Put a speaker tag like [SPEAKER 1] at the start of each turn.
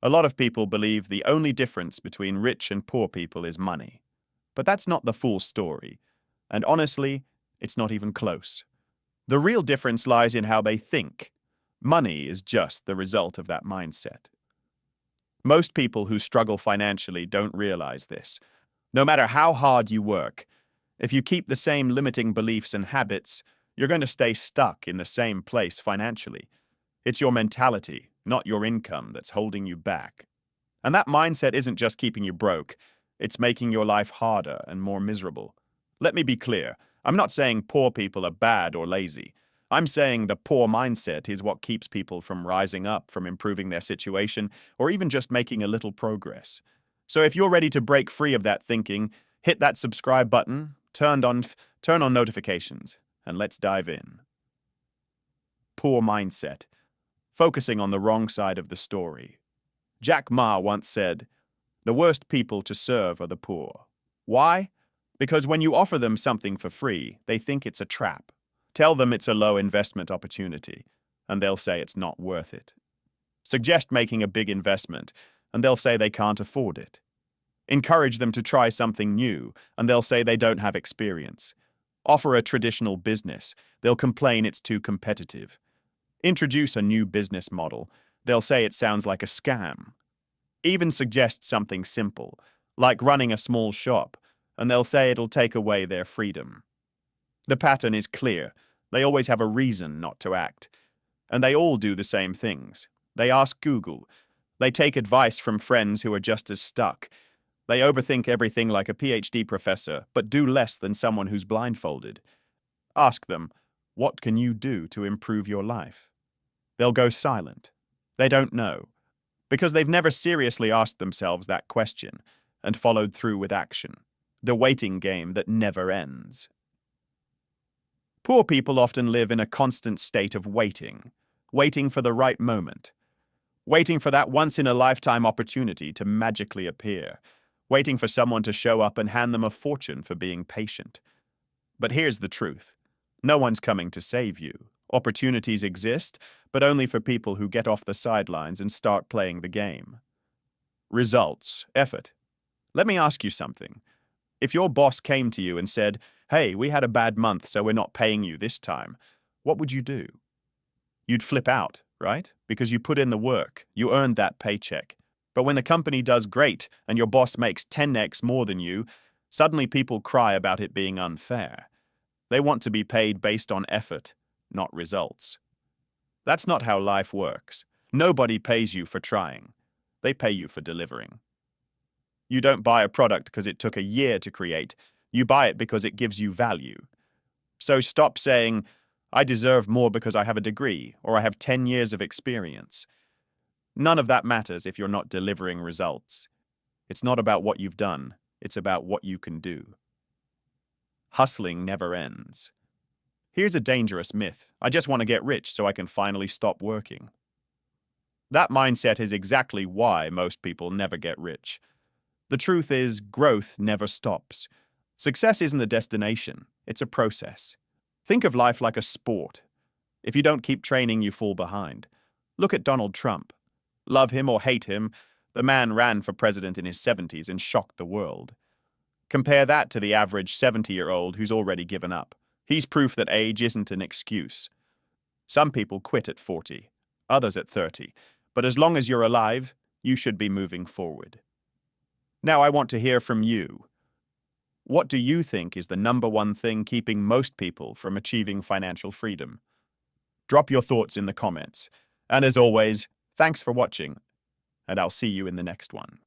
[SPEAKER 1] A lot of people believe the only difference between rich and poor people is money. But that's not the full story. And honestly, it's not even close. The real difference lies in how they think. Money is just the result of that mindset. Most people who struggle financially don't realize this. No matter how hard you work, if you keep the same limiting beliefs and habits, you're going to stay stuck in the same place financially. It's your mentality, not your income, that's holding you back. And that mindset isn't just keeping you broke, it's making your life harder and more miserable. Let me be clear, I'm not saying poor people are bad or lazy. I'm saying the poor mindset is what keeps people from rising up, from improving their situation, or even just making a little progress. So if you're ready to break free of that thinking, hit that subscribe button, turn on notifications, and let's dive in. Poor mindset. Focusing on the wrong side of the story. Jack Ma once said, "The worst people to serve are the poor." Why? Because when you offer them something for free, they think it's a trap. Tell them it's a low investment opportunity, and they'll say it's not worth it. Suggest making a big investment, and they'll say they can't afford it. Encourage them to try something new, and they'll say they don't have experience. Offer a traditional business, they'll complain it's too competitive. Introduce a new business model, they'll say it sounds like a scam. Even suggest something simple, like running a small shop, and they'll say it'll take away their freedom. The pattern is clear. They always have a reason not to act. And they all do the same things. They ask Google. They take advice from friends who are just as stuck. They overthink everything like a PhD professor, but do less than someone who's blindfolded. Ask them, what can you do to improve your life? They'll go silent. They don't know. Because they've never seriously asked themselves that question and followed through with action. The waiting game that never ends. Poor people often live in a constant state of waiting for the right moment, waiting for that once-in-a-lifetime opportunity to magically appear, waiting for someone to show up and hand them a fortune for being patient. But here's the truth. No one's coming to save you. Opportunities exist, but only for people who get off the sidelines and start playing the game. Results, effort. Let me ask you something. If your boss came to you and said, "Hey, we had a bad month, so we're not paying you this time," what would you do? You'd flip out, right? Because you put in the work, you earned that paycheck. But when the company does great and your boss makes 10x more than you, suddenly people cry about it being unfair. They want to be paid based on effort, not results. That's not how life works. Nobody pays you for trying. They pay you for delivering. You don't buy a product because it took a year to create. You buy it because it gives you value. So stop saying, "I deserve more because I have a degree," or "I have 10 years of experience." None of that matters if you're not delivering results. It's not about what you've done. It's about what you can do. Hustling never ends. Here's a dangerous myth. I just want to get rich so I can finally stop working. That mindset is exactly why most people never get rich. The truth is, growth never stops. Success isn't the destination, it's a process. Think of life like a sport. If you don't keep training, you fall behind. Look at Donald Trump. Love him or hate him, the man ran for president in his 70s and shocked the world. Compare that to the average 70-year-old who's already given up. He's proof that age isn't an excuse. Some people quit at 40, others at 30, but as long as you're alive, you should be moving forward. Now I want to hear from you. What do you think is the number one thing keeping most people from achieving financial freedom? Drop your thoughts in the comments. And as always, thanks for watching, and I'll see you in the next one.